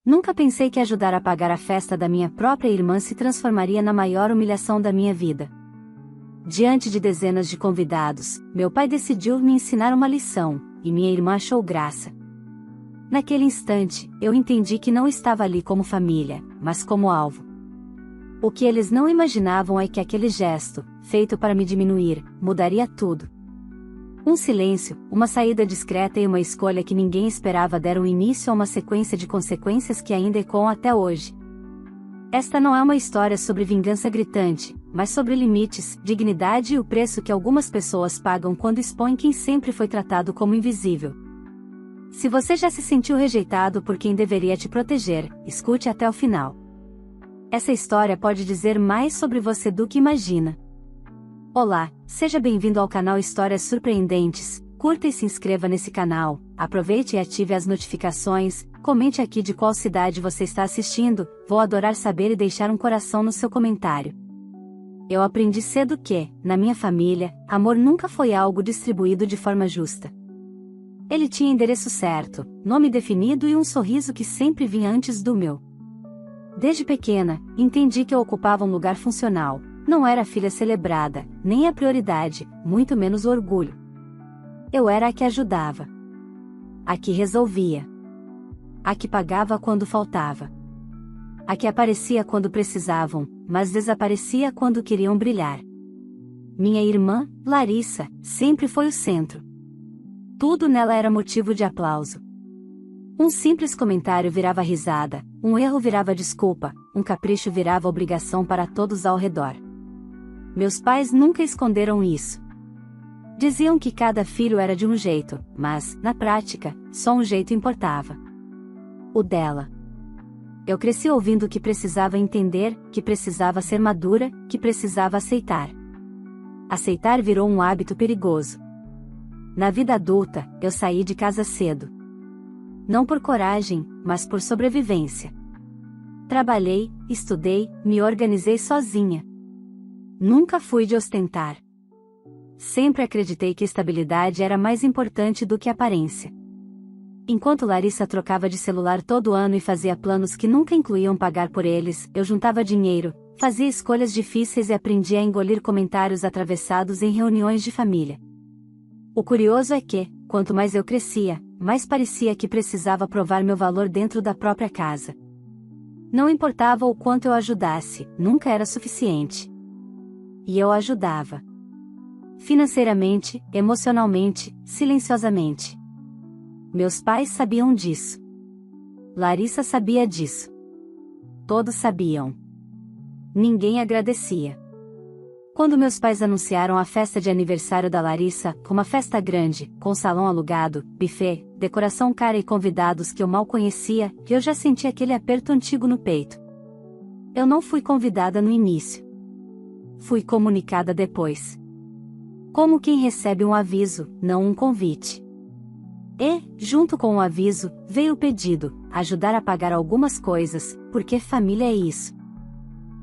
Nunca pensei que ajudar a pagar a festa da minha própria irmã se transformaria na maior humilhação da minha vida. Diante de dezenas de convidados, meu pai decidiu me ensinar uma lição, e minha irmã achou graça. Naquele instante, eu entendi que não estava ali como família, mas como alvo. O que eles não imaginavam é que aquele gesto, feito para me diminuir, mudaria tudo. Um silêncio, uma saída discreta e uma escolha que ninguém esperava deram início a uma sequência de consequências que ainda ecoam até hoje. Esta não é uma história sobre vingança gritante, mas sobre limites, dignidade e o preço que algumas pessoas pagam quando expõem quem sempre foi tratado como invisível. Se você já se sentiu rejeitado por quem deveria te proteger, escute até o final. Essa história pode dizer mais sobre você do que imagina. Olá, seja bem-vindo ao canal Histórias Surpreendentes. Curta e se inscreva nesse canal, aproveite e ative as notificações, comente aqui de qual cidade você está assistindo, vou adorar saber e deixar um coração no seu comentário. Eu aprendi cedo que, na minha família, amor nunca foi algo distribuído de forma justa. Ele tinha endereço certo, nome definido e um sorriso que sempre vinha antes do meu. Desde pequena, entendi que eu ocupava um lugar funcional. Não era a filha celebrada, nem a prioridade, muito menos o orgulho. Eu era a que ajudava. A que resolvia. A que pagava quando faltava. A que aparecia quando precisavam, mas desaparecia quando queriam brilhar. Minha irmã, Larissa, sempre foi o centro. Tudo nela era motivo de aplauso. Um simples comentário virava risada, um erro virava desculpa, um capricho virava obrigação para todos ao redor. Meus pais nunca esconderam isso. Diziam que cada filho era de um jeito, mas, na prática, só um jeito importava. O dela. Eu cresci ouvindo que precisava entender, que precisava ser madura, que precisava aceitar. Aceitar virou um hábito perigoso. Na vida adulta, eu saí de casa cedo. Não por coragem, mas por sobrevivência. Trabalhei, estudei, me organizei sozinha. Nunca fui de ostentar. Sempre acreditei que estabilidade era mais importante do que aparência. Enquanto Larissa trocava de celular todo ano e fazia planos que nunca incluíam pagar por eles, eu juntava dinheiro, fazia escolhas difíceis e aprendia a engolir comentários atravessados em reuniões de família. O curioso é que, quanto mais eu crescia, mais parecia que precisava provar meu valor dentro da própria casa. Não importava o quanto eu ajudasse, nunca era suficiente. E eu ajudava. Financeiramente, emocionalmente, silenciosamente. Meus pais sabiam disso. Larissa sabia disso. Todos sabiam. Ninguém agradecia. Quando meus pais anunciaram a festa de aniversário da Larissa, uma festa grande, com salão alugado, buffet, decoração cara e convidados que eu mal conhecia, eu já senti aquele aperto antigo no peito. Eu não fui convidada no início. Fui comunicada depois. Como quem recebe um aviso, não um convite. E, junto com o aviso, veio o pedido, ajudar a pagar algumas coisas, porque família é isso.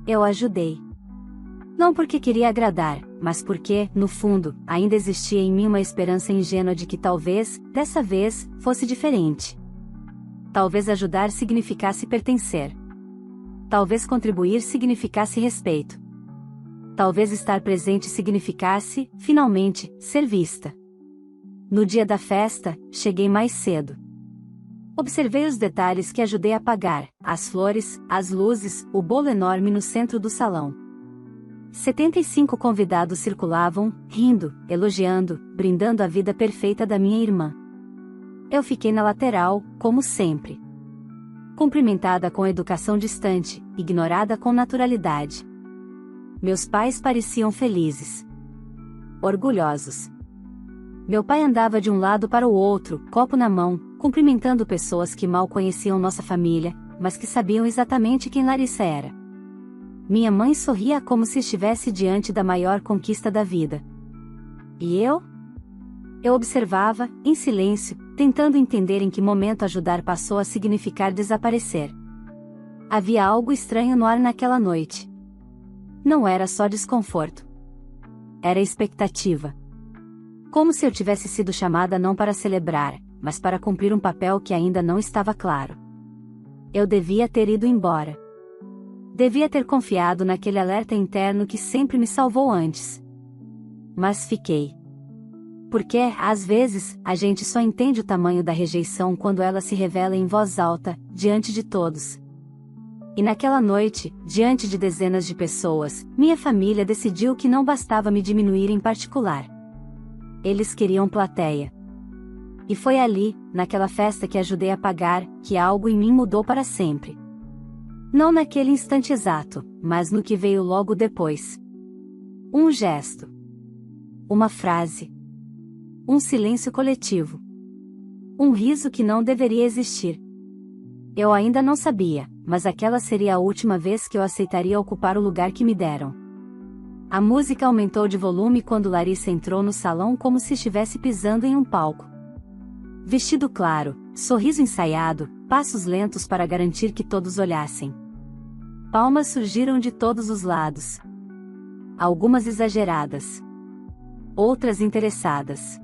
Eu ajudei. Não porque queria agradar, mas porque, no fundo, ainda existia em mim uma esperança ingênua de que talvez, dessa vez, fosse diferente. Talvez ajudar significasse pertencer. Talvez contribuir significasse respeito. Talvez estar presente significasse, finalmente, ser vista. No dia da festa, cheguei mais cedo. Observei os detalhes que ajudei a pagar, as flores, as luzes, o bolo enorme no centro do salão. 75 convidados circulavam, rindo, elogiando, brindando a vida perfeita da minha irmã. Eu fiquei na lateral, como sempre. Cumprimentada com educação distante, ignorada com naturalidade. Meus pais pareciam felizes. Orgulhosos. Meu pai andava de um lado para o outro, copo na mão, cumprimentando pessoas que mal conheciam nossa família, mas que sabiam exatamente quem Larissa era. Minha mãe sorria como se estivesse diante da maior conquista da vida. E eu? Eu observava, em silêncio, tentando entender em que momento ajudar passou a significar desaparecer. Havia algo estranho no ar naquela noite. Não era só desconforto. Era expectativa. Como se eu tivesse sido chamada não para celebrar, mas para cumprir um papel que ainda não estava claro. Eu devia ter ido embora. Devia ter confiado naquele alerta interno que sempre me salvou antes. Mas fiquei. Porque, às vezes, a gente só entende o tamanho da rejeição quando ela se revela em voz alta, diante de todos. E naquela noite, diante de dezenas de pessoas, minha família decidiu que não bastava me diminuir em particular. Eles queriam plateia. E foi ali, naquela festa que ajudei a pagar, que algo em mim mudou para sempre. Não naquele instante exato, mas no que veio logo depois. Um gesto. Uma frase. Um silêncio coletivo. Um riso que não deveria existir. Eu ainda não sabia, mas aquela seria a última vez que eu aceitaria ocupar o lugar que me deram. A música aumentou de volume quando Larissa entrou no salão como se estivesse pisando em um palco. Vestido claro, sorriso ensaiado, passos lentos para garantir que todos olhassem. Palmas surgiram de todos os lados. Algumas exageradas. Outras interessadas.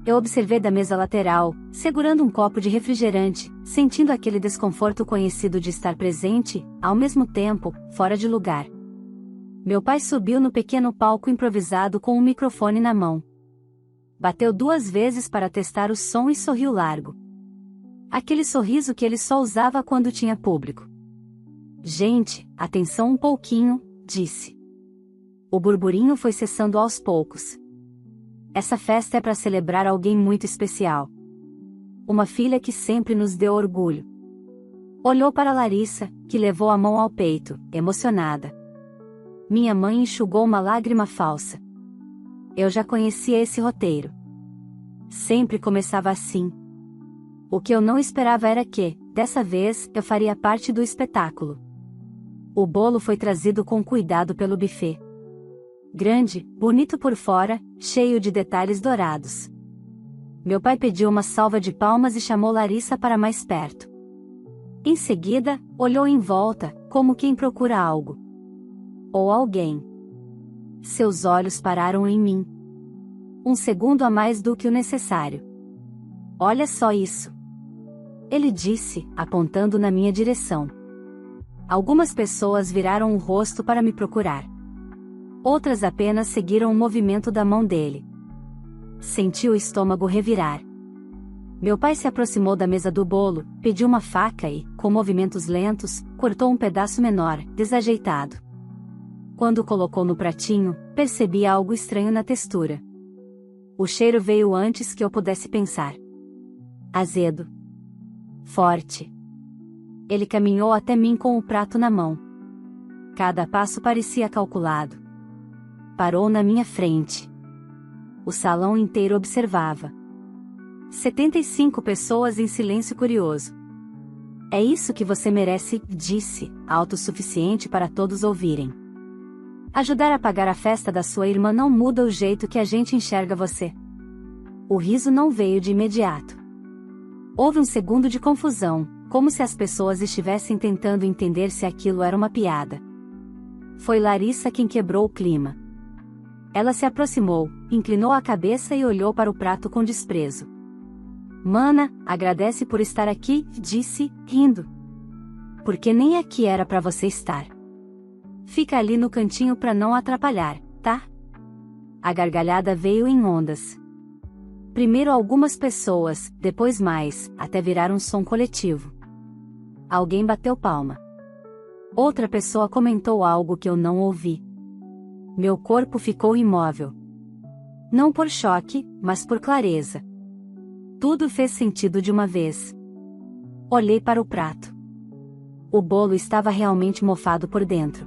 Eu observei da mesa lateral, segurando um copo de refrigerante, sentindo aquele desconforto conhecido de estar presente, ao mesmo tempo, fora de lugar. Meu pai subiu no pequeno palco improvisado com um microfone na mão. Bateu 2 vezes para testar o som e sorriu largo. Aquele sorriso que ele só usava quando tinha público. Gente, atenção um pouquinho, disse. O burburinho foi cessando aos poucos. Essa festa é para celebrar alguém muito especial. Uma filha que sempre nos deu orgulho. Olhou para Larissa, que levou a mão ao peito, emocionada. Minha mãe enxugou uma lágrima falsa. Eu já conhecia esse roteiro. Sempre começava assim. O que eu não esperava era que, dessa vez, eu faria parte do espetáculo. O bolo foi trazido com cuidado pelo buffet. Grande, bonito por fora, cheio de detalhes dourados. Meu pai pediu uma salva de palmas e chamou Larissa para mais perto. Em seguida, olhou em volta, como quem procura algo. Ou alguém. Seus olhos pararam em mim. 1 segundo a mais do que o necessário. Olha só isso. Ele disse, apontando na minha direção. Algumas pessoas viraram o rosto para me procurar. Outras apenas seguiram o movimento da mão dele. Senti o estômago revirar. Meu pai se aproximou da mesa do bolo, pediu uma faca e, com movimentos lentos, cortou um pedaço menor, desajeitado. Quando colocou no pratinho, percebi algo estranho na textura. O cheiro veio antes que eu pudesse pensar. Azedo. Forte. Ele caminhou até mim com o prato na mão. Cada passo parecia calculado. Parou na minha frente. O salão inteiro observava. 75 pessoas em silêncio curioso. É isso que você merece, disse, autossuficiente para todos ouvirem. Ajudar a pagar a festa da sua irmã não muda o jeito que a gente enxerga você. O riso não veio de imediato. Houve um segundo de confusão, como se as pessoas estivessem tentando entender se aquilo era uma piada. Foi Larissa quem quebrou o clima. Ela se aproximou, inclinou a cabeça e olhou para o prato com desprezo. Mana, agradece por estar aqui, disse, rindo. Porque nem aqui era para você estar. Fica ali no cantinho para não atrapalhar, tá? A gargalhada veio em ondas. Primeiro algumas pessoas, depois mais, até virar um som coletivo. Alguém bateu palma. Outra pessoa comentou algo que eu não ouvi. Meu corpo ficou imóvel. Não por choque, mas por clareza. Tudo fez sentido de uma vez. Olhei para o prato. O bolo estava realmente mofado por dentro.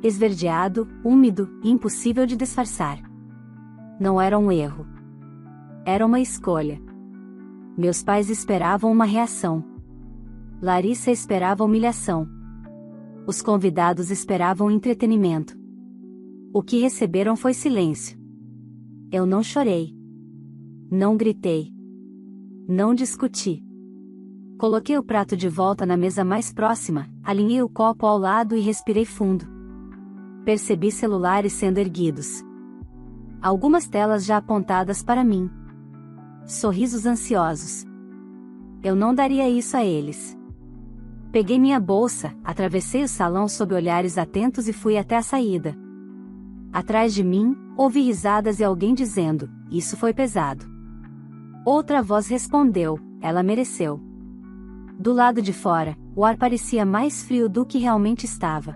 Esverdeado, úmido, impossível de disfarçar. Não era um erro. Era uma escolha. Meus pais esperavam uma reação. Larissa esperava humilhação. Os convidados esperavam entretenimento. O que receberam foi silêncio. Eu não chorei. Não gritei. Não discuti. Coloquei o prato de volta na mesa mais próxima, alinhei o copo ao lado e respirei fundo. Percebi celulares sendo erguidos. Algumas telas já apontadas para mim. Sorrisos ansiosos. Eu não daria isso a eles. Peguei minha bolsa, atravessei o salão sob olhares atentos e fui até a saída. Atrás de mim, ouvi risadas e alguém dizendo: "Isso foi pesado." Outra voz respondeu: "Ela mereceu." Do lado de fora, o ar parecia mais frio do que realmente estava.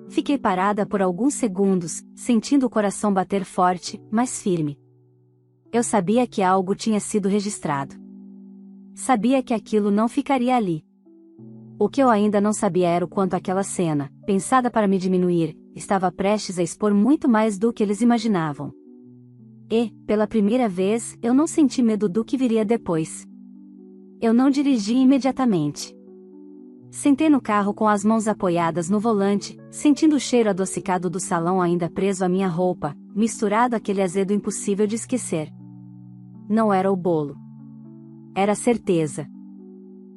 Fiquei parada por alguns segundos, sentindo o coração bater forte, mas firme. Eu sabia que algo tinha sido registrado. Sabia que aquilo não ficaria ali. O que eu ainda não sabia era o quanto aquela cena, pensada para me diminuir, estava prestes a expor muito mais do que eles imaginavam. E, pela primeira vez, eu não senti medo do que viria depois. Eu não dirigi imediatamente. Sentei no carro com as mãos apoiadas no volante, sentindo o cheiro adocicado do salão ainda preso à minha roupa, misturado àquele azedo impossível de esquecer. Não era o bolo. Era a certeza.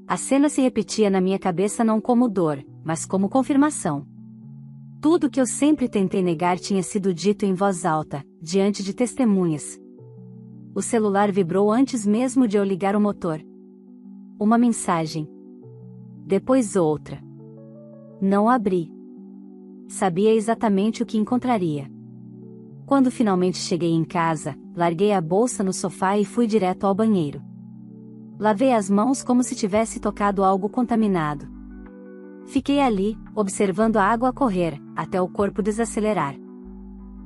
A cena se repetia na minha cabeça não como dor, mas como confirmação. Tudo que eu sempre tentei negar tinha sido dito em voz alta, diante de testemunhas. O celular vibrou antes mesmo de eu ligar o motor. Uma mensagem. Depois outra. Não abri. Sabia exatamente o que encontraria. Quando finalmente cheguei em casa, larguei a bolsa no sofá e fui direto ao banheiro. Lavei as mãos como se tivesse tocado algo contaminado. Fiquei ali, observando a água correr, até o corpo desacelerar.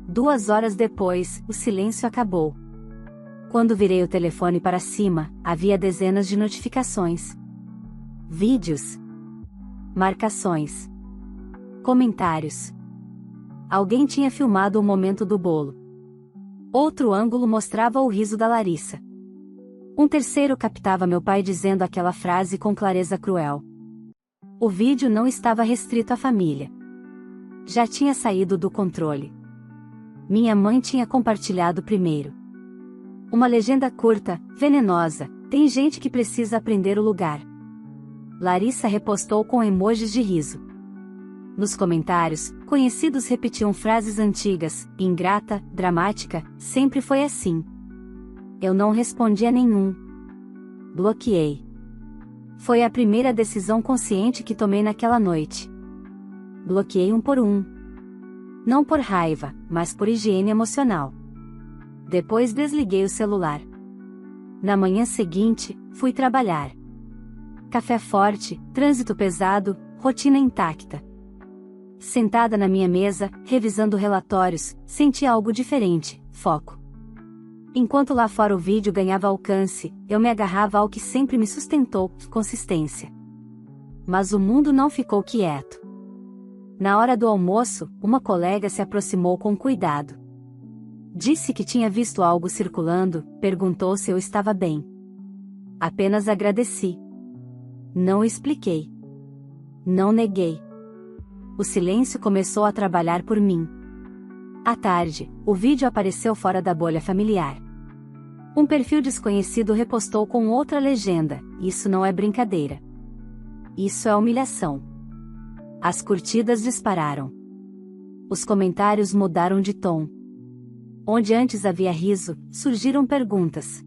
2 horas depois, o silêncio acabou. Quando virei o telefone para cima, havia dezenas de notificações. Vídeos. Marcações. Comentários. Alguém tinha filmado o momento do bolo. Outro ângulo mostrava o riso da Larissa. Um terceiro captava meu pai dizendo aquela frase com clareza cruel. O vídeo não estava restrito à família. Já tinha saído do controle. Minha mãe tinha compartilhado primeiro. Uma legenda curta, venenosa: "Tem gente que precisa aprender o lugar." Larissa repostou com emojis de riso. Nos comentários, conhecidos repetiam frases antigas: "Ingrata, dramática, sempre foi assim." Eu não respondi a nenhum. Bloqueei. Foi a primeira decisão consciente que tomei naquela noite. Bloqueei um por um. Não por raiva, mas por higiene emocional. Depois desliguei o celular. Na manhã seguinte, fui trabalhar. Café forte, trânsito pesado, rotina intacta. Sentada na minha mesa, revisando relatórios, senti algo diferente: foco. Enquanto lá fora o vídeo ganhava alcance, eu me agarrava ao que sempre me sustentou: consistência. Mas o mundo não ficou quieto. Na hora do almoço, uma colega se aproximou com cuidado. Disse que tinha visto algo circulando, perguntou se eu estava bem. Apenas agradeci. Não expliquei. Não neguei. O silêncio começou a trabalhar por mim. À tarde, o vídeo apareceu fora da bolha familiar. Um perfil desconhecido repostou com outra legenda: "Isso não é brincadeira. Isso é humilhação." As curtidas dispararam. Os comentários mudaram de tom. Onde antes havia riso, surgiram perguntas.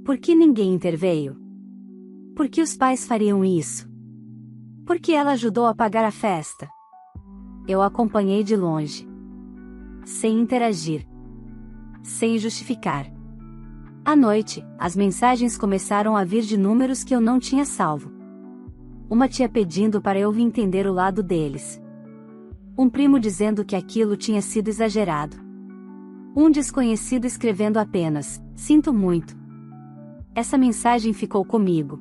Por que ninguém interveio? Por que os pais fariam isso? Por que ela ajudou a pagar a festa? Eu acompanhei de longe. Sem interagir. Sem justificar. À noite, as mensagens começaram a vir de números que eu não tinha salvo. Uma tia pedindo para eu entender o lado deles. Um primo dizendo que aquilo tinha sido exagerado. Um desconhecido escrevendo apenas: "Sinto muito." Essa mensagem ficou comigo.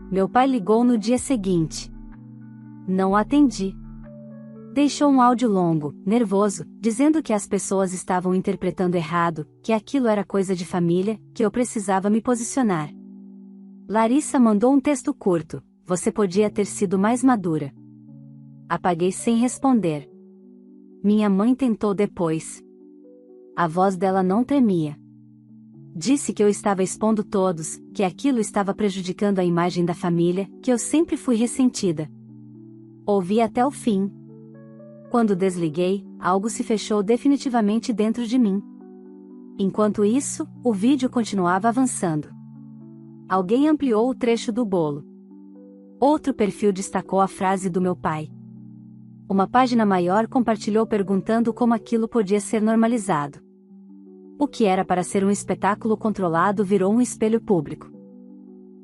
Meu pai ligou no dia seguinte. Não atendi. Deixou um áudio longo, nervoso, dizendo que as pessoas estavam interpretando errado, que aquilo era coisa de família, que eu precisava me posicionar. Larissa mandou um texto curto: "Você podia ter sido mais madura." Apaguei sem responder. Minha mãe tentou depois. A voz dela não tremia. Disse que eu estava expondo todos, que aquilo estava prejudicando a imagem da família, que eu sempre fui ressentida. Ouvi até o fim. Quando desliguei, algo se fechou definitivamente dentro de mim. Enquanto isso, o vídeo continuava avançando. Alguém ampliou o trecho do bolo. Outro perfil destacou a frase do meu pai. Uma página maior compartilhou perguntando como aquilo podia ser normalizado. O que era para ser um espetáculo controlado virou um espelho público.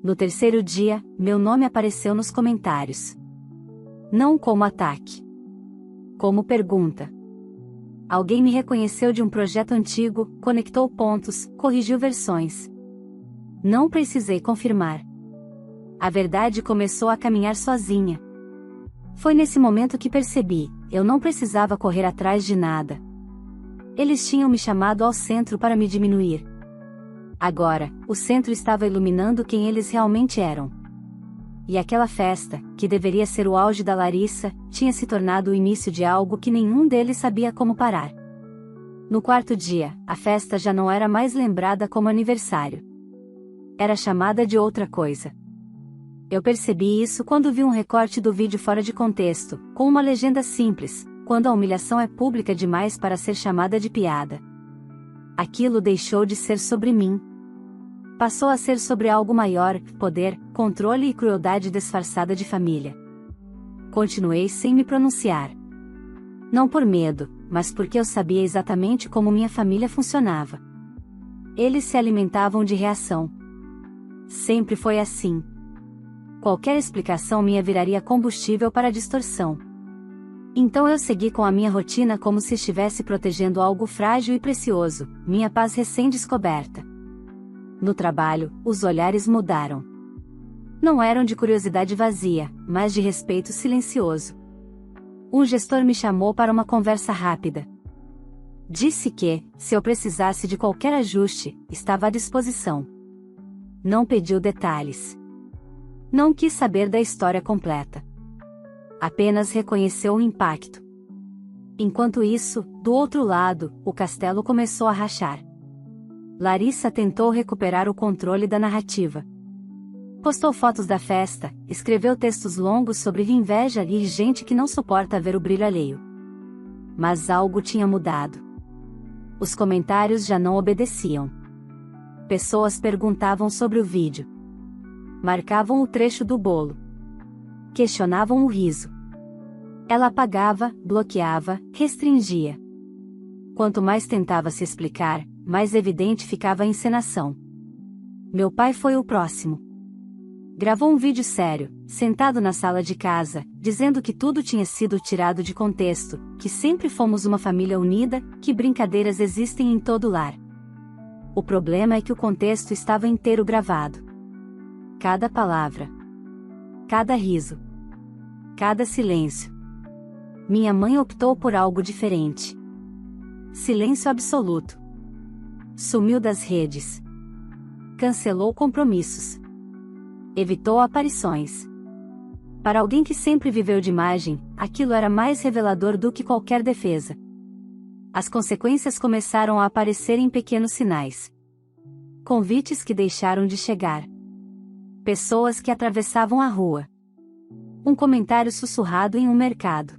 No terceiro dia, meu nome apareceu nos comentários. Não como ataque. Como pergunta. Alguém me reconheceu de um projeto antigo, conectou pontos, corrigiu versões. Não precisei confirmar. A verdade começou a caminhar sozinha. Foi nesse momento que percebi, eu não precisava correr atrás de nada. Eles tinham me chamado ao centro para me diminuir. Agora, o centro estava iluminando quem eles realmente eram. E aquela festa, que deveria ser o auge da Larissa, tinha se tornado o início de algo que nenhum deles sabia como parar. No quarto dia, a festa já não era mais lembrada como aniversário. Era chamada de outra coisa. Eu percebi isso quando vi um recorte do vídeo fora de contexto, com uma legenda simples: quando a humilhação é pública demais para ser chamada de piada. Aquilo deixou de ser sobre mim. Passou a ser sobre algo maior: poder, controle e crueldade disfarçada de família. Continuei sem me pronunciar. Não por medo, mas porque eu sabia exatamente como minha família funcionava. Eles se alimentavam de reação. Sempre foi assim. Qualquer explicação minha viraria combustível para a distorção. Então eu segui com a minha rotina como se estivesse protegendo algo frágil e precioso, minha paz recém-descoberta. No trabalho, os olhares mudaram. Não eram de curiosidade vazia, mas de respeito silencioso. Um gestor me chamou para uma conversa rápida. Disse que, se eu precisasse de qualquer ajuste, estava à disposição. Não pediu detalhes. Não quis saber da história completa. Apenas reconheceu o impacto. Enquanto isso, do outro lado, o castelo começou a rachar. Larissa tentou recuperar o controle da narrativa. Postou fotos da festa, escreveu textos longos sobre inveja e gente que não suporta ver o brilho alheio. Mas algo tinha mudado. Os comentários já não obedeciam. Pessoas perguntavam sobre o vídeo. Marcavam o trecho do bolo. Questionavam o riso. Ela apagava, bloqueava, restringia. Quanto mais tentava se explicar, mais evidente ficava a encenação. Meu pai foi o próximo. Gravou um vídeo sério, sentado na sala de casa, dizendo que tudo tinha sido tirado de contexto, que sempre fomos uma família unida, que brincadeiras existem em todo lar. O problema é que o contexto estava inteiro gravado. Cada palavra. Cada riso. Cada silêncio. Minha mãe optou por algo diferente. Silêncio absoluto. Sumiu das redes. Cancelou compromissos. Evitou aparições. Para alguém que sempre viveu de imagem, aquilo era mais revelador do que qualquer defesa. As consequências começaram a aparecer em pequenos sinais. Convites que deixaram de chegar. Pessoas que atravessavam a rua. Um comentário sussurrado em um mercado.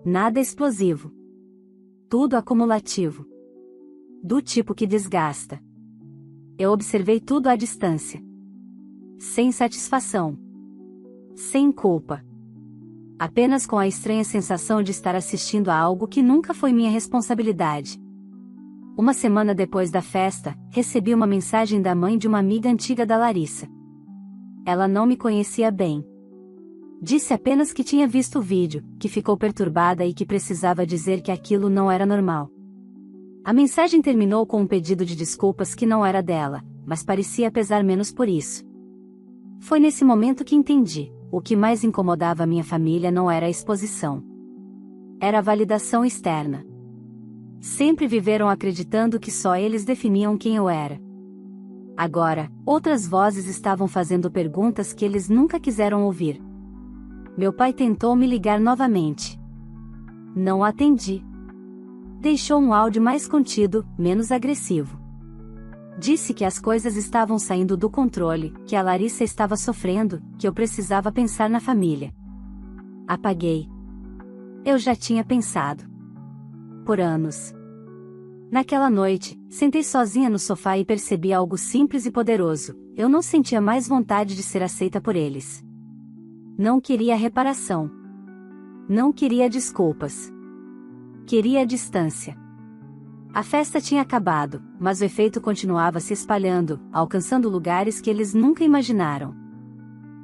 Nada explosivo. Tudo acumulativo. Do tipo que desgasta. Eu observei tudo à distância. Sem satisfação. Sem culpa. Apenas com a estranha sensação de estar assistindo a algo que nunca foi minha responsabilidade. Uma semana depois da festa, recebi uma mensagem da mãe de uma amiga antiga da Larissa. Ela não me conhecia bem. Disse apenas que tinha visto o vídeo, que ficou perturbada e que precisava dizer que aquilo não era normal. A mensagem terminou com um pedido de desculpas que não era dela, mas parecia pesar menos por isso. Foi nesse momento que entendi, o que mais incomodava a minha família não era a exposição. Era a validação externa. Sempre viveram acreditando que só eles definiam quem eu era. Agora, outras vozes estavam fazendo perguntas que eles nunca quiseram ouvir. Meu pai tentou me ligar novamente. Não atendi. Deixou um áudio mais contido, menos agressivo. Disse que as coisas estavam saindo do controle, que a Larissa estava sofrendo, que eu precisava pensar na família. Apaguei. Eu já tinha pensado. Por anos. Naquela noite, sentei sozinha no sofá e percebi algo simples e poderoso: eu não sentia mais vontade de ser aceita por eles. Não queria reparação. Não queria desculpas. Queria distância. A festa tinha acabado, mas o efeito continuava se espalhando, alcançando lugares que eles nunca imaginaram.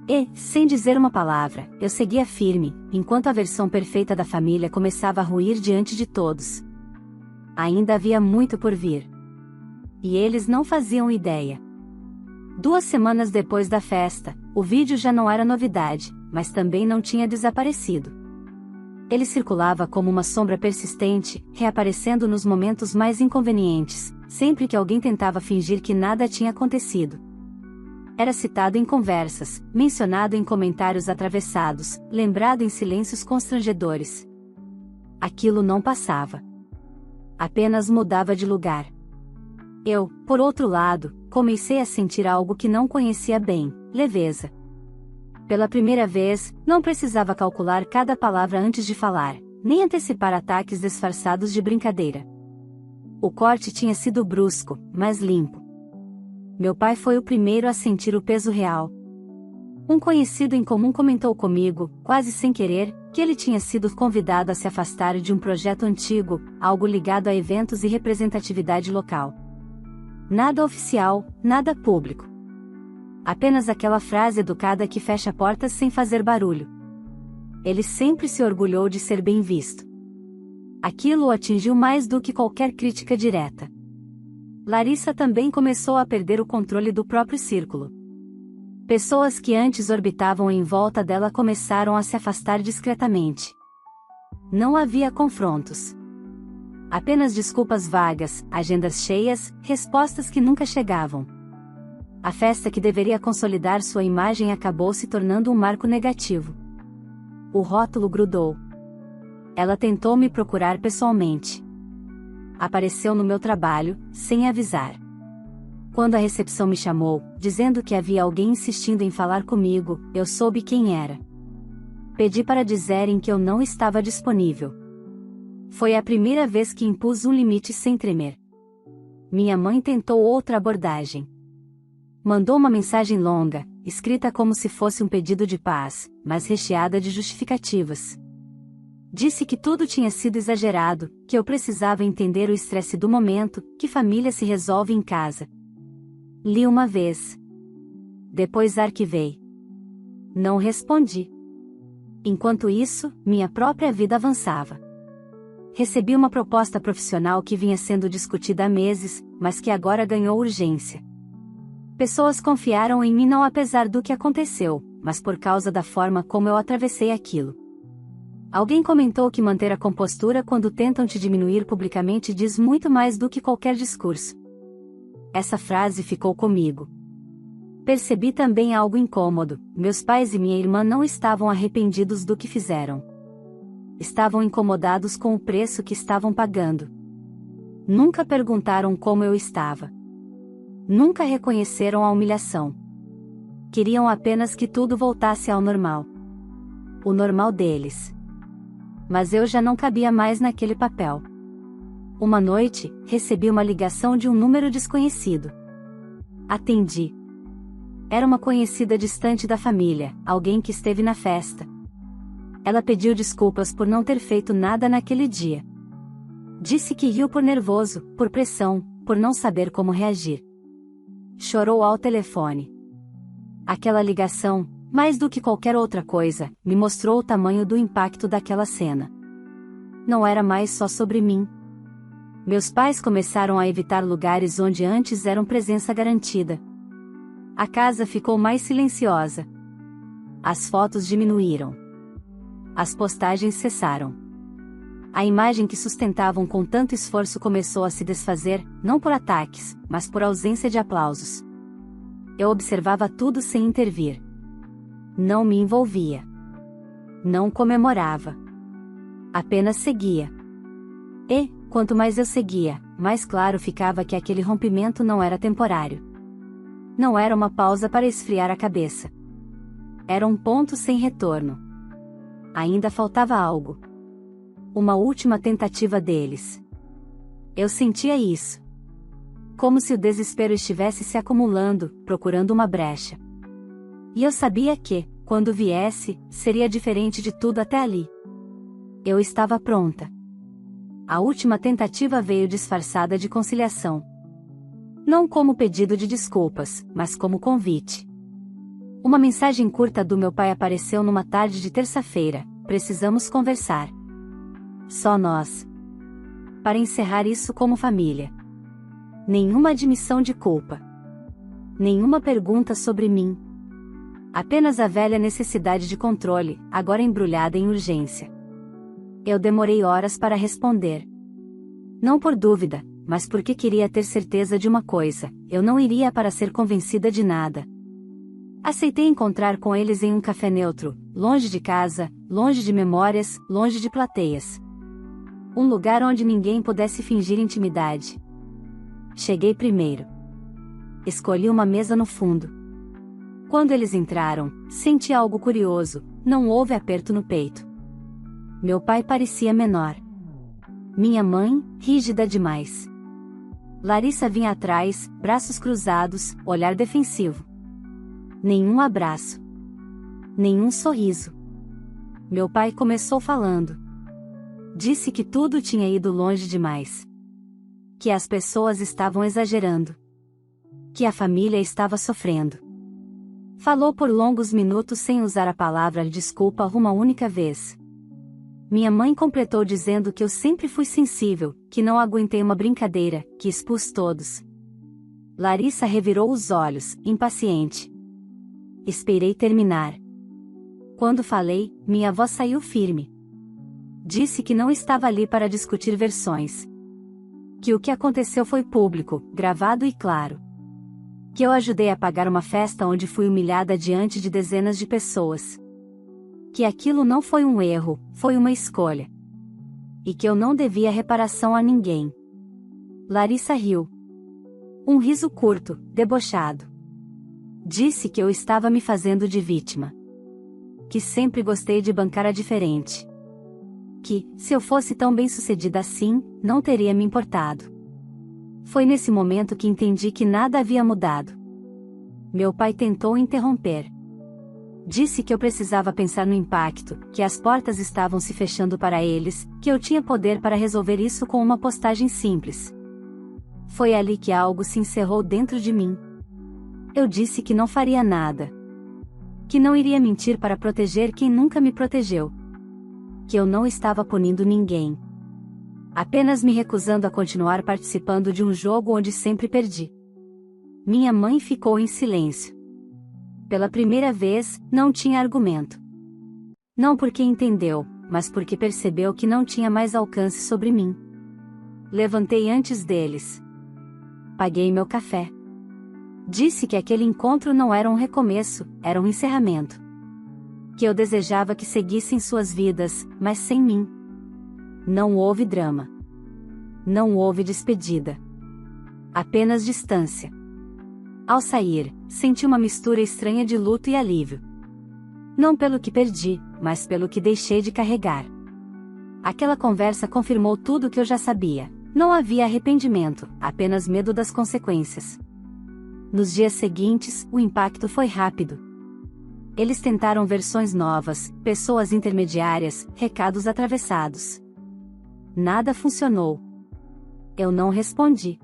E, sem dizer uma palavra, eu seguia firme, enquanto a versão perfeita da família começava a ruir diante de todos. Ainda havia muito por vir. E eles não faziam ideia. 2 semanas depois da festa, o vídeo já não era novidade, mas também não tinha desaparecido. Ele circulava como uma sombra persistente, reaparecendo nos momentos mais inconvenientes, sempre que alguém tentava fingir que nada tinha acontecido. Era citado em conversas, mencionado em comentários atravessados, lembrado em silêncios constrangedores. Aquilo não passava. Apenas mudava de lugar. Eu, por outro lado, comecei a sentir algo que não conhecia bem: leveza. Pela primeira vez, não precisava calcular cada palavra antes de falar, nem antecipar ataques disfarçados de brincadeira. O corte tinha sido brusco, mas limpo. Meu pai foi o primeiro a sentir o peso real. Um conhecido em comum comentou comigo, quase sem querer, que ele tinha sido convidado a se afastar de um projeto antigo, algo ligado a eventos e representatividade local. Nada oficial, nada público. Apenas aquela frase educada que fecha portas sem fazer barulho. Ele sempre se orgulhou de ser bem visto. Aquilo o atingiu mais do que qualquer crítica direta. Larissa também começou a perder o controle do próprio círculo. Pessoas que antes orbitavam em volta dela começaram a se afastar discretamente. Não havia confrontos. Apenas desculpas vagas, agendas cheias, respostas que nunca chegavam. A festa que deveria consolidar sua imagem acabou se tornando um marco negativo. O rótulo grudou. Ela tentou me procurar pessoalmente. Apareceu no meu trabalho, sem avisar. Quando a recepção me chamou, dizendo que havia alguém insistindo em falar comigo, eu soube quem era. Pedi para dizerem que eu não estava disponível. Foi a primeira vez que impus um limite sem tremer. Minha mãe tentou outra abordagem. Mandou uma mensagem longa, escrita como se fosse um pedido de paz, mas recheada de justificativas. Disse que tudo tinha sido exagerado, que eu precisava entender o estresse do momento, que família se resolve em casa. Li uma vez. Depois arquivei. Não respondi. Enquanto isso, minha própria vida avançava. Recebi uma proposta profissional que vinha sendo discutida há meses, mas que agora ganhou urgência. Pessoas confiaram em mim não apesar do que aconteceu, mas por causa da forma como eu atravessei aquilo. Alguém comentou que manter a compostura quando tentam te diminuir publicamente diz muito mais do que qualquer discurso. Essa frase ficou comigo. Percebi também algo incômodo: meus pais e minha irmã não estavam arrependidos do que fizeram. Estavam incomodados com o preço que estavam pagando. Nunca perguntaram como eu estava. Nunca reconheceram a humilhação. Queriam apenas que tudo voltasse ao normal. O normal deles. Mas eu já não cabia mais naquele papel. Uma noite, recebi uma ligação de um número desconhecido. Atendi. Era uma conhecida distante da família, alguém que esteve na festa. Ela pediu desculpas por não ter feito nada naquele dia. Disse que riu por nervoso, por pressão, por não saber como reagir. Chorou ao telefone. Aquela ligação, mais do que qualquer outra coisa, me mostrou o tamanho do impacto daquela cena. Não era mais só sobre mim. Meus pais começaram a evitar lugares onde antes eram presença garantida. A casa ficou mais silenciosa. As fotos diminuíram. As postagens cessaram. A imagem que sustentavam com tanto esforço começou a se desfazer, não por ataques, mas por ausência de aplausos. Eu observava tudo sem intervir. Não me envolvia. Não comemorava. Apenas seguia. E, quanto mais eu seguia, mais claro ficava que aquele rompimento não era temporário. Não era uma pausa para esfriar a cabeça. Era um ponto sem retorno. Ainda faltava algo. Uma última tentativa deles. Eu sentia isso. Como se o desespero estivesse se acumulando, procurando uma brecha. E eu sabia que, Quando viesse, seria diferente de tudo até ali. Eu estava pronta. A última tentativa veio disfarçada de conciliação. Não como pedido de desculpas, mas como convite. Uma mensagem curta do meu pai apareceu numa tarde de terça-feira: precisamos conversar. Só nós. Para encerrar isso como família. Nenhuma admissão de culpa. Nenhuma pergunta sobre mim. Apenas a velha necessidade de controle, agora embrulhada em urgência. Eu demorei horas para responder. Não por dúvida, mas porque queria ter certeza de uma coisa: eu não iria para ser convencida de nada. Aceitei encontrar com eles em um café neutro, longe de casa, longe de memórias, longe de plateias. Um lugar onde ninguém pudesse fingir intimidade. Cheguei primeiro. Escolhi uma mesa no fundo. Quando eles entraram, senti algo curioso: não houve aperto no peito. Meu pai parecia menor. Minha mãe, rígida demais. Larissa vinha atrás, braços cruzados, olhar defensivo. Nenhum abraço. Nenhum sorriso. Meu pai começou falando. Disse que tudo tinha ido longe demais. Que as pessoas estavam exagerando. Que a família estava sofrendo. Falou por longos minutos sem usar a palavra desculpa uma única vez. Minha mãe completou dizendo que eu sempre fui sensível, que não aguentei uma brincadeira, que expus todos. Larissa revirou os olhos, impaciente. Esperei terminar. Quando falei, minha voz saiu firme. Disse que não estava ali para discutir versões. Que o que aconteceu foi público, gravado e claro. Que eu ajudei a pagar uma festa onde fui humilhada diante de dezenas de pessoas. Que aquilo não foi um erro, foi uma escolha. E que eu não devia reparação a ninguém. Larissa riu. Um riso curto, debochado. Disse que eu estava me fazendo de vítima. Que sempre gostei de bancar a diferente. Que, se eu fosse tão bem-sucedida assim, não teria me importado. Foi nesse momento que entendi que nada havia mudado. Meu pai tentou interromper. Disse que eu precisava pensar no impacto, que as portas estavam se fechando para eles, que eu tinha poder para resolver isso com uma postagem simples. Foi ali que algo se encerrou dentro de mim. Eu disse que não faria nada. Que não iria mentir para proteger quem nunca me protegeu. Que eu não estava punindo ninguém. Apenas me recusando a continuar participando de um jogo onde sempre perdi. Minha mãe ficou em silêncio. Pela primeira vez, não tinha argumento. Não porque entendeu, mas porque percebeu que não tinha mais alcance sobre mim. Levantei antes deles. Paguei meu café. Disse que aquele encontro não era um recomeço, era um encerramento. Que eu desejava que seguissem suas vidas, mas sem mim. Não houve drama. Não houve despedida. Apenas distância. Ao sair, senti uma mistura estranha de luto e alívio. Não pelo que perdi, mas pelo que deixei de carregar. Aquela conversa confirmou tudo o que eu já sabia. Não havia arrependimento, apenas medo das consequências. Nos dias seguintes, o impacto foi rápido. Eles tentaram versões novas, pessoas intermediárias, recados atravessados. Nada funcionou. Eu não respondi.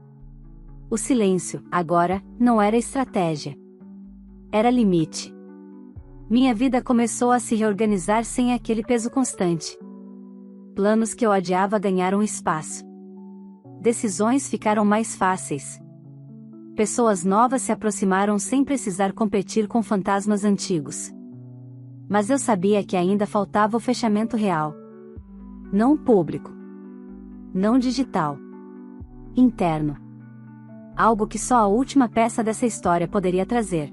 O silêncio, agora, não era estratégia. Era limite. Minha vida começou a se reorganizar sem aquele peso constante. Planos que eu adiava ganharam espaço. Decisões ficaram mais fáceis. Pessoas novas se aproximaram sem precisar competir com fantasmas antigos. Mas eu sabia que ainda faltava o fechamento real. Não público. Não digital. Interno. Algo que só a última peça dessa história poderia trazer.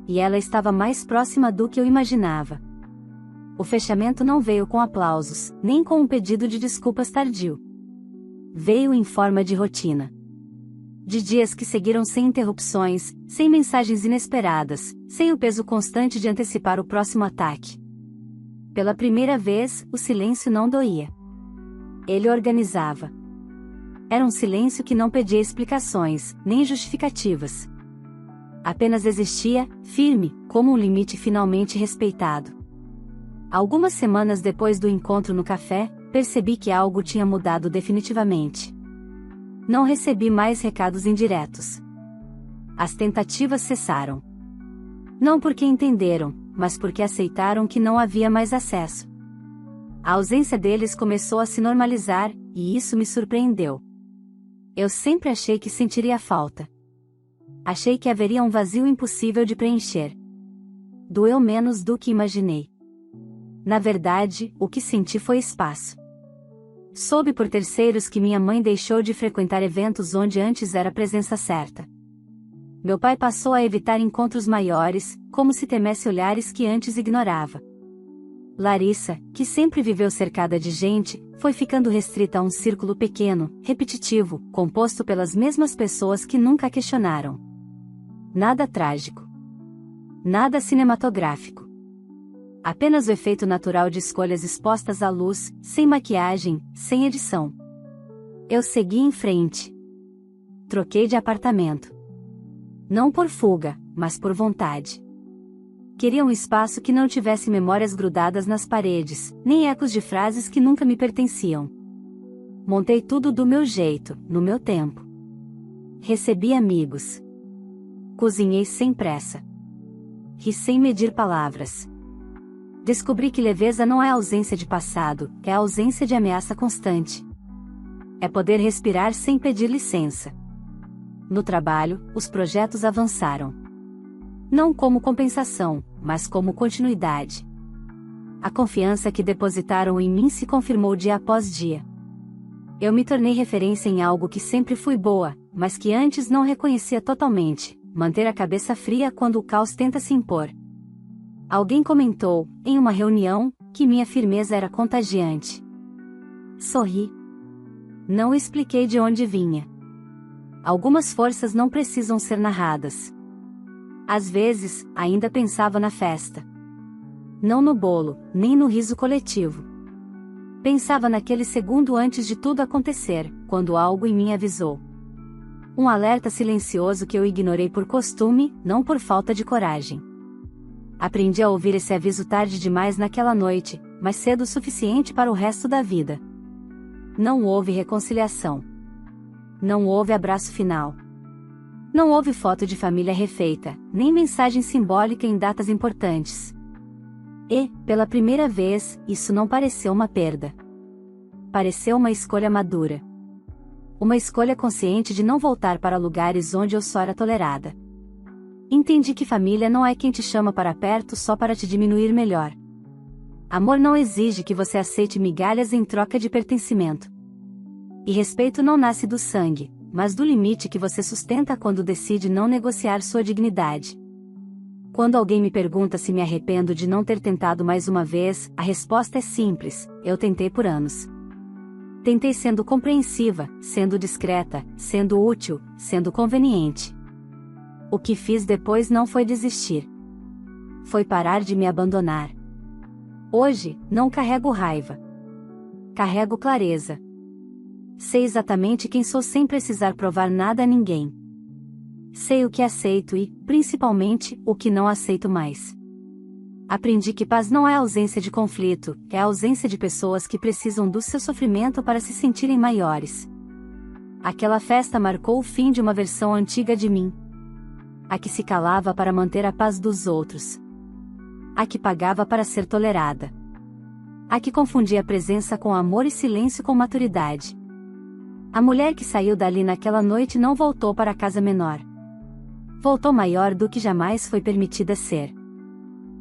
E ela estava mais próxima do que eu imaginava. O fechamento não veio com aplausos, nem com um pedido de desculpas tardio. Veio em forma de rotina. De dias que seguiram sem interrupções, sem mensagens inesperadas, sem o peso constante de antecipar o próximo ataque. Pela primeira vez, o silêncio não doía. Ele organizava. Era um silêncio que não pedia explicações, nem justificativas. Apenas existia, firme, como um limite finalmente respeitado. Algumas semanas depois do encontro no café, percebi que algo tinha mudado definitivamente. Não recebi mais recados indiretos. As tentativas cessaram. Não porque entenderam, mas porque aceitaram que não havia mais acesso. A ausência deles começou a se normalizar, e isso me surpreendeu. Eu sempre achei que sentiria falta. Achei que haveria um vazio impossível de preencher. Doeu menos do que imaginei. Na verdade, o que senti foi espaço. Soube por terceiros que minha mãe deixou de frequentar eventos onde antes era presença certa. Meu pai passou a evitar encontros maiores, como se temesse olhares que antes ignorava. Larissa, que sempre viveu cercada de gente, foi ficando restrita a um círculo pequeno, repetitivo, composto pelas mesmas pessoas que nunca a questionaram. Nada trágico. Nada cinematográfico. Apenas o efeito natural de escolhas expostas à luz, sem maquiagem, sem edição. Eu segui em frente. Troquei de apartamento. Não por fuga, mas por vontade. Queria um espaço que não tivesse memórias grudadas nas paredes, nem ecos de frases que nunca me pertenciam. Montei tudo do meu jeito, no meu tempo. Recebi amigos. Cozinhei sem pressa. Ri sem medir palavras. Descobri que leveza não é ausência de passado, é ausência de ameaça constante. É poder respirar sem pedir licença. No trabalho, os projetos avançaram. Não como compensação, mas como continuidade. A confiança que depositaram em mim se confirmou dia após dia. Eu me tornei referência em algo que sempre fui boa, mas que antes não reconhecia totalmente: manter a cabeça fria quando o caos tenta se impor. Alguém comentou, em uma reunião, que minha firmeza era contagiante. Sorri. Não expliquei de onde vinha. Algumas forças não precisam ser narradas. Às vezes, ainda pensava na festa. Não no bolo, nem no riso coletivo. Pensava naquele segundo antes de tudo acontecer, quando algo em mim avisou. Um alerta silencioso que eu ignorei por costume, não por falta de coragem. Aprendi a ouvir esse aviso tarde demais naquela noite, mas cedo o suficiente para o resto da vida. Não houve reconciliação. Não houve abraço final. Não houve foto de família refeita, nem mensagem simbólica em datas importantes. E, pela primeira vez, isso não pareceu uma perda. Pareceu uma escolha madura. Uma escolha consciente de não voltar para lugares onde eu só era tolerada. Entendi que família não é quem te chama para perto só para te diminuir melhor. Amor não exige que você aceite migalhas em troca de pertencimento. E respeito não nasce do sangue, mas do limite que você sustenta quando decide não negociar sua dignidade. Quando alguém me pergunta se me arrependo de não ter tentado mais uma vez, a resposta é simples: eu tentei por anos. Tentei sendo compreensiva, sendo discreta, sendo útil, sendo conveniente. O que fiz depois não foi desistir. Foi parar de me abandonar. Hoje, não carrego raiva. Carrego clareza. Sei exatamente quem sou sem precisar provar nada a ninguém. Sei o que aceito e, principalmente, o que não aceito mais. Aprendi que paz não é ausência de conflito, é a ausência de pessoas que precisam do seu sofrimento para se sentirem maiores. Aquela festa marcou o fim de uma versão antiga de mim. A que se calava para manter a paz dos outros. A que pagava para ser tolerada. A que confundia presença com amor e silêncio com maturidade. A mulher que saiu dali naquela noite não voltou para a casa menor. Voltou maior do que jamais foi permitida ser.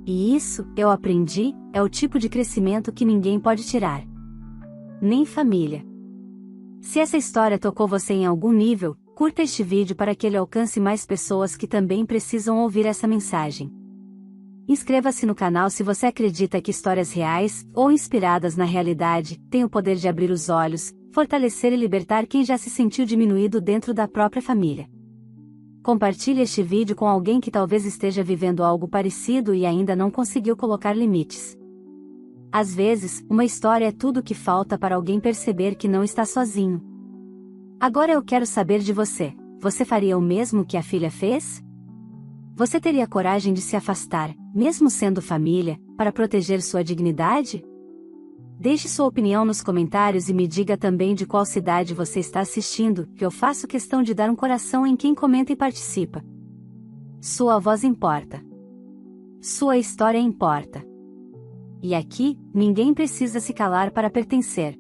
E isso, eu aprendi, é o tipo de crescimento que ninguém pode tirar. Nem família. Se essa história tocou você em algum nível, curta este vídeo para que ele alcance mais pessoas que também precisam ouvir essa mensagem. Inscreva-se no canal se você acredita que histórias reais, ou inspiradas na realidade, têm o poder de abrir os olhos, fortalecer e libertar quem já se sentiu diminuído dentro da própria família. Compartilhe este vídeo com alguém que talvez esteja vivendo algo parecido e ainda não conseguiu colocar limites. Às vezes, uma história é tudo o que falta para alguém perceber que não está sozinho. Agora eu quero saber de você: você faria o mesmo que a filha fez? Você teria coragem de se afastar, mesmo sendo família, para proteger sua dignidade? Deixe sua opinião nos comentários e me diga também de qual cidade você está assistindo, que eu faço questão de dar um coração em quem comenta e participa. Sua voz importa. Sua história importa. E aqui, ninguém precisa se calar para pertencer.